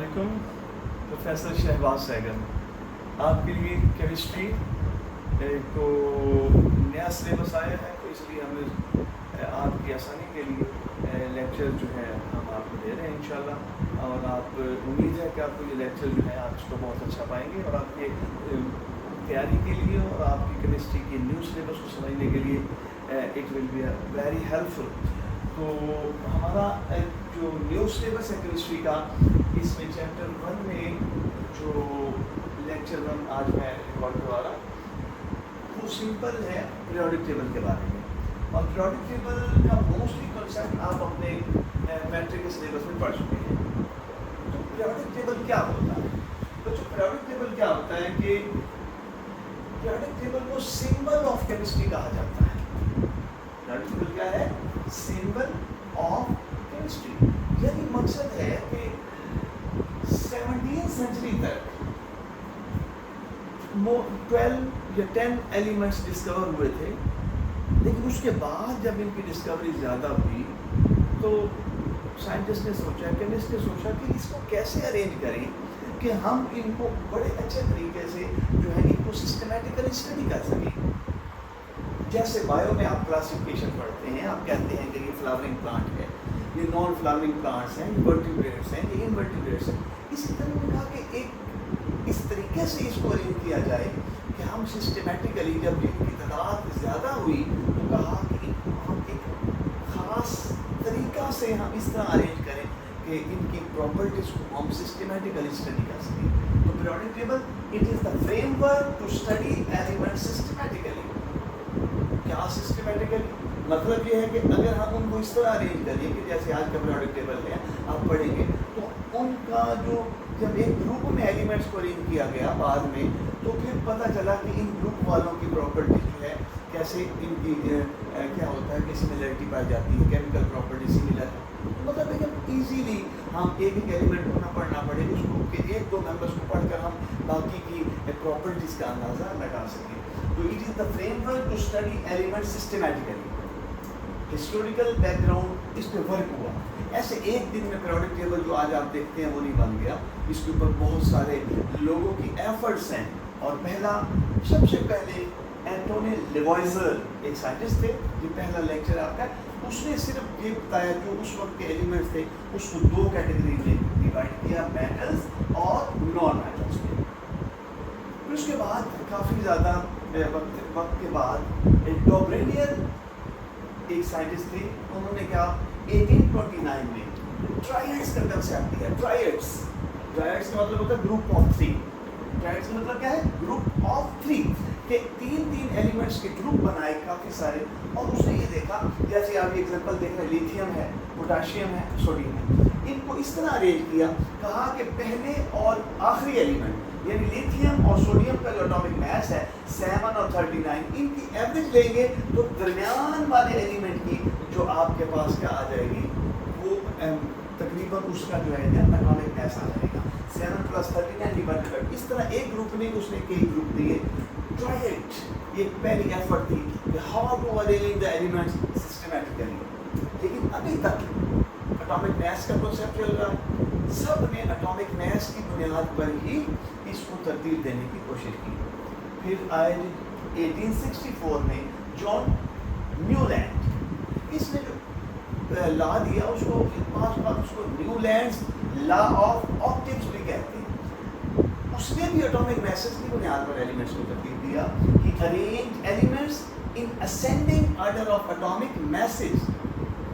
علیکم پروفیسر شہباز سہگل آپ کے لیے کیمسٹری کو نیا سلیبس آیا ہے، تو اس لیے ہم نے آپ کی آسانی کے لیے لیکچر جو ہے ہم آپ کو دے رہے ہیں انشاءاللہ، اور آپ امید ہے کہ آپ کو یہ لیکچر جو ہے آپ اس کو بہت اچھا پائیں گے، اور آپ کے تیاری کے لیے اور آپ کی کیمسٹری کی نیو سلیبس کو سمجھنے کے لیے it will be very helpful. تو ہمارا جو نیو سلیبس ہے کیمسٹری کا، اس میں چیپٹر 1 میں جو لیکچر 1 آج میں ریکارڈ کروا رہا ہوں وہ سمپل ہے پیریوڈک ٹیبل کے بارے میں، اور پیریوڈک ٹیبل کا موسٹلی کنسیپٹ آپ اپنے میٹرک کے سلیبس میں پڑھ چکے ہیں۔ تو پیریوڈک ٹیبل کیا ہوتا ہے؟ تو جو پیریوڈک ٹیبل کیا ہوتا ہے کہ پیریوڈک ٹیبل کو سمبل آف کیمسٹری کہا جاتا ہے۔ پیریوڈک ٹیبل کیا ہے؟ سمبل آف کیمسٹری، یعنی مقصد ہے کہ 17 سینچری تک 12 یا 10 ایلیمنٹس ڈسکور ہوئے تھے، لیکن اس کے بعد جب ان کی ڈسکوری زیادہ ہوئی تو سائنٹسٹ نے سوچا، کیمسٹ نے سوچا کہ اس کو کیسے ارینج کریں کہ ہم ان کو بڑے اچھے طریقے سے جو ہے ان کو سسٹمیٹیکلی اسٹڈی کر سکیں۔ جیسے بایو میں آپ کلاسیفیکیشن پڑھتے ہیں، آپ کہتے ہیں کہ یہ فلاورنگ پلانٹ ہے، یہ نان فلاورنگ پلانٹس ہیں، یہ ورٹیبریٹس ہیں، یہ انورٹیبریٹس ہیں۔ اسی طرح نے کہا کہ ایک اس طریقے سے اس کو ارینج کیا جائے کہ ہم سسٹمیٹیکلی جب ان کی تعداد زیادہ ہوئی تو کہا کہ ہم ایک خاص طریقہ سے ہم اس طرح ارینج کریں کہ ان کی پراپرٹیز کو ہم سسٹمیٹیکلی اسٹڈی کر سکیں۔ تو periodic table it is the framework to study element systematically. کیا سسٹمیٹیکلی؟ مطلب یہ ہے کہ اگر ہم ان کو اس طرح ارینج کریں کہ جیسے آج کا پیریوڈک ٹیبل ہے آپ پڑھیں گے تو ان کا جو جب ایک گروپ میں ایلیمنٹس کو ارینج کیا گیا بعد میں، تو پھر پتہ چلا کہ ان گروپ والوں کی پراپرٹی جو ہے کیسے ان کی کیا ہوتا ہے کہ سملیرٹی پائی جاتی ہے، کیمیکل پراپرٹی سملر ہے۔ مطلب ہے کہ ایزیلی ہم ایک ایلیمنٹ کو نہ پڑھنا پڑے، اس گروپ کے ایک دو ممبرس کو پڑھ کر ہم باقی کی پراپرٹیز کا اندازہ لگا سکیں۔ تو it is the framework to study element systematically. Historical background اس پہ ورک ہوا، ایسے ایک دن میں پیریوڈک ٹیبل جو آج آپ دیکھتے ہیں وہ نہیں بن گیا، اس کے اوپر بہت سارے لوگوں کی ایفرٹس ہیں۔ اور سب سے پہلے اینٹونی لیوائزر ایک سائنٹسٹ تھے، یہ پہلا لیکچر آپ کا، اس نے صرف یہ بتایا جو اس وقت کے ایلیمنٹس تھے اس کو دو کیٹیگری میں ڈیوائڈ کیا، میٹلز اور نان میٹلز میں۔ پھر اس کے بعد کافی زیادہ وقت کے بعد ڈوبرینیر ایک سائنٹسٹ تھے، انہوں نے کیا 1829 میں ٹرائیڈس کا کنسیپٹ دیا۔ ٹرائیڈس کا مطلب ہوتا ہے گروپ آف 3۔ ٹرائیڈس کا مطلب کیا ہے؟ گروپ آف 3، کہ تین ایلیمنٹس کے گروپ بنائے کافی سارے، اور اس نے یہ دیکھا جیسے آپ یہ ایگزامپل دیکھ رہے ہیں، لیتھیم ہے، پوٹاشیم ہے، سوڈیم ہے، ان کو اس طرح ارینج کیا، کہا کہ پہلے اور آخری ایلیمنٹ یعنی لیتھیم اور سوڈیم کا جو اٹامک میس ہے 7 اور 39، ان کی ایوریج لیں گے تو درمیان والے ایلیمنٹ کی جو آپ کے پاس کیا آ جائے گی، وہ تقریباً اس کا جو ہے اٹامک میس آ جائے گا 7 + 39 اس طرح ایک گروپ نے اس نے کئی گروپ دیے۔ ٹرائیڈ یہ پہلی ایفرٹ تھی کہ how to arrange the elements systematically, لیکن ابھی تک اٹامک میس کا کنسیپٹ چل رہا ہے، سب نے اٹامک میس کی بنیاد پر ہی اس کو ترتیب دینے کی کوشش کی۔ پھر آئے 1864 میں جان نیولینڈ، اس نے جو لا دیا اس کو اس کو نیولینڈز لا آف آپٹکس بھی کہتے ہیں۔ اس نے بھی اٹامک میسز کی بنیاد پر ایلیمنٹس کو ترتیب دیا کہ arrange elements in ascending order of atomic masses,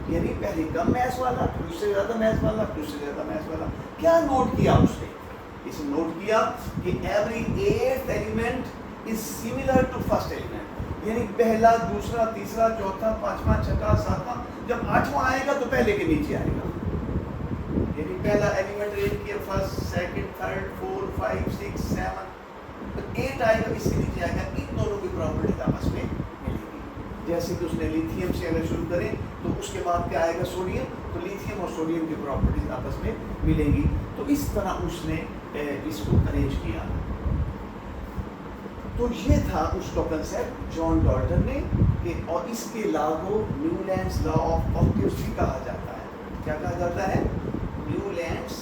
یعنی پہلے کم میس والا، پھر اس سے زیادہ میس والا، پھر اس سے زیادہ میس والا۔ کیا نوٹ کیا اس نے؟ اس نے نوٹ کیا کہ every 8th element is similar to first element, یعنی پہلا، دوسرا، تیسرا، چوتھا، پانچواں، چھٹا، ساتواں، جب 8واں آئے گا تو پہلے کے نیچے آئے گا، یعنی پہلا ایلیمنٹ ریٹ کیا فرسٹ، سیکنڈ، تھرڈ، 4، 5، 6، 7، تو 8 آئے گا، اس سے نیچے آئے گا، ان دونوں کی پراپرٹیز آپس میں ملے گی۔ جیسے کہ اس نے لیتھیم سے اگر شروع کریں تو اس کے بعد کیا آئے گا؟ سوڈیم، تو لیتھیم اور سوڈیم کی پراپرٹیز آپس میں ملیں گی۔ تو اس طرح اس نے اس کو ارینج کیا۔ تو یہ تھا اس کا کنسیپٹ جان ڈالٹن نے، کہ اور اس کے لا کو نیولینڈز لا آف آپٹکس بھی کہا جاتا ہے۔ کیا کہا جاتا ہے؟ نیولینڈز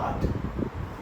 8।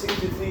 63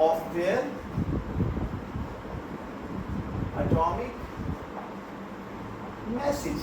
of their atomic masses।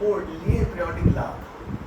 periodic law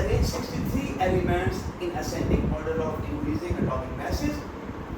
arranged 63 elements in ascending order of increasing atomic masses।